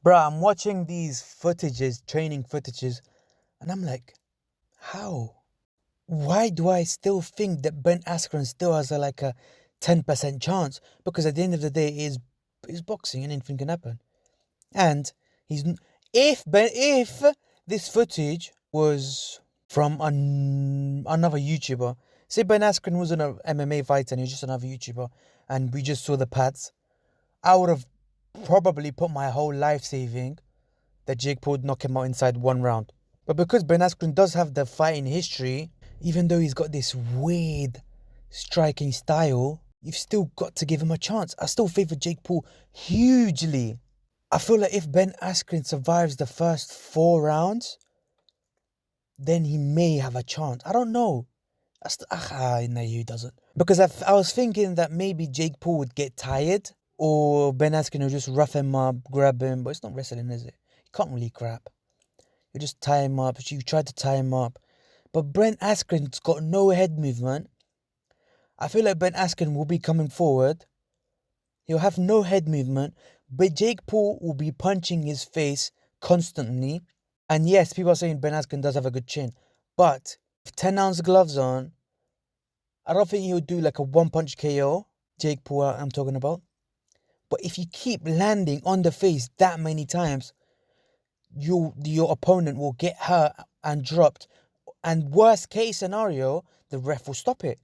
Bruh, I'm watching these footages, training footages, and I'm like, how? Why do I still think that Ben Askren still has a 10% chance? Because at the end of the day, it's boxing and anything can happen. And he's if this footage was from another YouTuber, say Ben Askren wasn't an MMA fighter and he was just another YouTuber, and we just saw the pads, I would have probably put my whole life saving that Jake Paul would knock him out inside one round. But because Ben Askren does have the fighting history, even though he's got this weird striking style, you've still got to give him a chance. I still favour Jake Paul hugely. I feel like if Ben Askren survives the first 4 rounds, then he may have a chance. I don't know. No, he doesn't. Because I was thinking that maybe Jake Paul would get tired, or Ben Askren would just rough him up, grab him. But it's not wrestling, is it? You can't really grab. You just tie him up. You try to tie him up. But Ben Askren's got no head movement. I feel like Ben Askren will be coming forward. He'll have no head movement. But Jake Paul will be punching his face constantly. And yes, people are saying Ben Askren does have a good chin. But with 10-ounce gloves on, I don't think he'll do like a one-punch KO. Jake Paul, I'm talking about. But if you keep landing on the face that many times, your opponent will get hurt and dropped. And worst case scenario, the ref will stop it.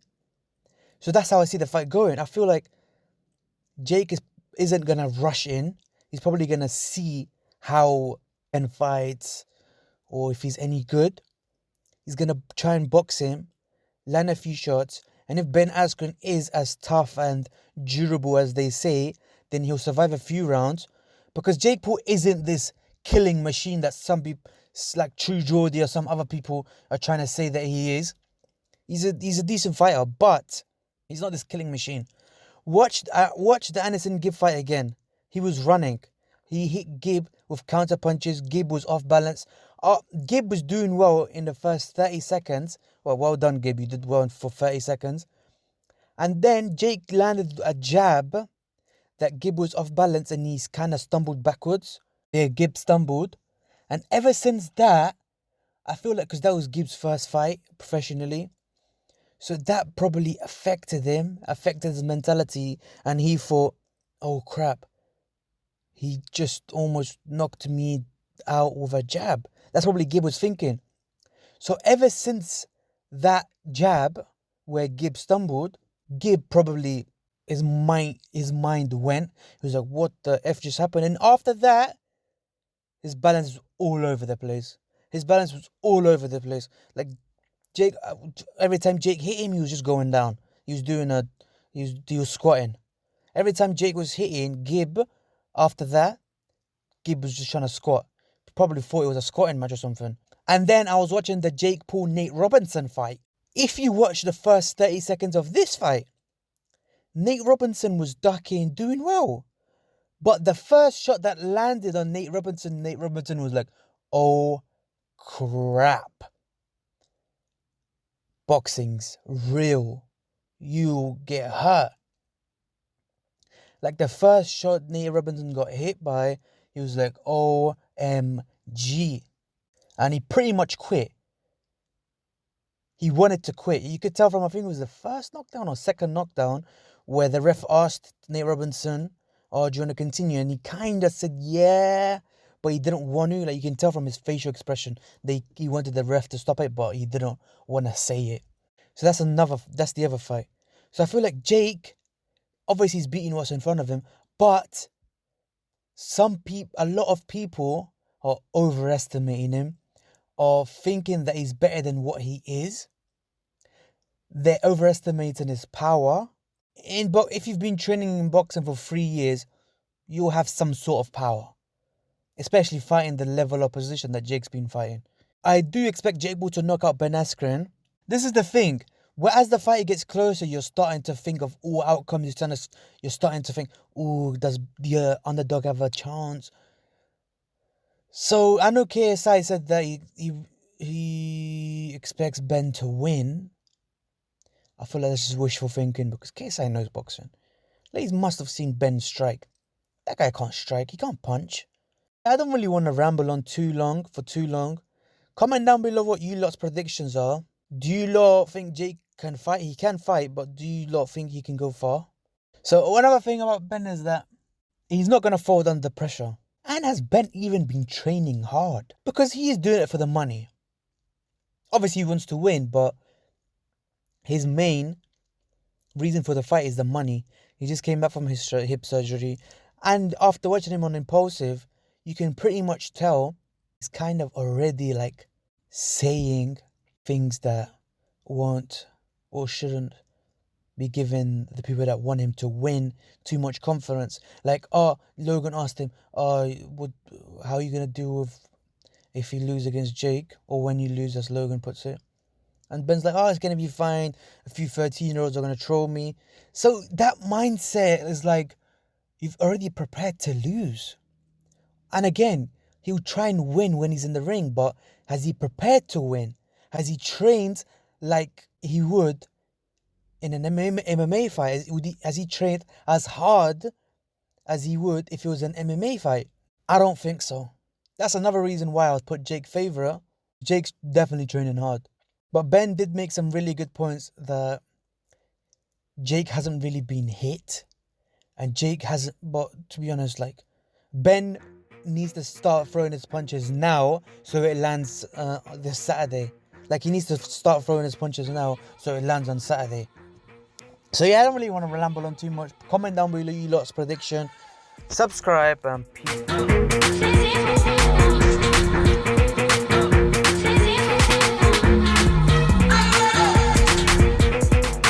So that's how I see the fight going. I feel like Jake isn't going to rush in. He's probably going to see how Ben fights or if he's any good. He's going to try and box him, land a few shots. And if Ben Askren is as tough and durable as they say, then he'll survive a few rounds. Because Jake Paul isn't this killing machine that some people, like True Geordie or some other people, are trying to say that he is. He's a decent fighter, but he's not this killing machine. Watch the Anderson Gibb fight again. He was running. He hit Gibb with counter punches. Gibb was off balance. Gibb was doing well in the first 30 seconds. Well done, Gibb. You did well for 30 seconds. And then Jake landed a jab that Gibb was off balance and he's kind of stumbled backwards. Yeah, Gibb stumbled. And ever since that, I feel like because that was Gibb's first fight professionally, so that probably affected him, affected his mentality, and he thought, oh crap, he just almost knocked me out with a jab. That's probably Gibb was thinking. So ever since that jab where Gibb stumbled, Gibb probably, his mind went. He was like, what the F just happened? And after that, his balance was all over the place. Like Jake, every time Jake hit him, he was just going down. He was squatting. Every time Jake was hitting Gibb, after that, Gibb was just trying to squat. Probably thought it was a squatting match or something. And then I was watching the Jake Paul Nate Robinson fight. If you watch the first 30 seconds of this fight, Nate Robinson was ducking, doing well. But the first shot that landed on Nate Robinson was like, oh crap. Boxing's real. You get hurt. Like the first shot Nate Robinson got hit by, he was like, OMG. And he pretty much quit. He wanted to quit. You could tell from, I think it was the first knockdown or second knockdown, where the ref asked Nate Robinson, oh, do you want to continue? And he kind of said, yeah, but he didn't want to. Like, you can tell from his facial expression, he wanted the ref to stop it, but he didn't want to say it. So that's the other fight. So I feel like Jake, obviously he's beating what's in front of him, but a lot of people are overestimating him, or thinking that he's better than what he is. They're overestimating his power. If you've been training in boxing for 3 years, you'll have some sort of power, especially fighting the level of position that Jake's been fighting. I do expect Jake Paul to knock out Ben Askren. This is the thing. As the fight gets closer, you're starting to think of all outcomes. You're starting to think, does the underdog have a chance? So I know KSI said that he expects Ben to win. I feel like this is wishful thinking because KSI knows boxing. Like, he must have seen Ben strike. That guy can't strike. He can't punch. I don't really want to ramble on for too long. Comment down below what you lot's predictions are. Do you lot think Jake can fight? He can fight, but do you lot think he can go far? So another thing about Ben is that he's not going to fold under pressure. And has Ben even been training hard? Because he is doing it for the money. Obviously he wants to win, but his main reason for the fight is the money. He just came back from his hip surgery. And after watching him on Impulsive, you can pretty much tell he's kind of already like saying things that won't or shouldn't be given the people that want him to win too much confidence. Like, Logan asked him, how are you going to do if you lose against Jake, or when you lose, as Logan puts it. And Ben's like, it's going to be fine. A few 13-year-olds are going to troll me. So that mindset is like, you've already prepared to lose. And again, he'll try and win when he's in the ring, but has he prepared to win? Has he trained like he would in an MMA fight? Has he trained as hard as he would if it was an MMA fight? I don't think so. That's another reason why I'll put Jake favourite. Jake's definitely training hard. But Ben did make some really good points that Jake hasn't really been hit. And Jake hasn't, but to be honest, like, Ben needs to start throwing his punches now so it lands this Saturday. Like, he needs to start throwing his punches now so it lands on Saturday. So yeah, I don't really want to ramble on too much. Comment down below you lot's prediction. Subscribe and peace.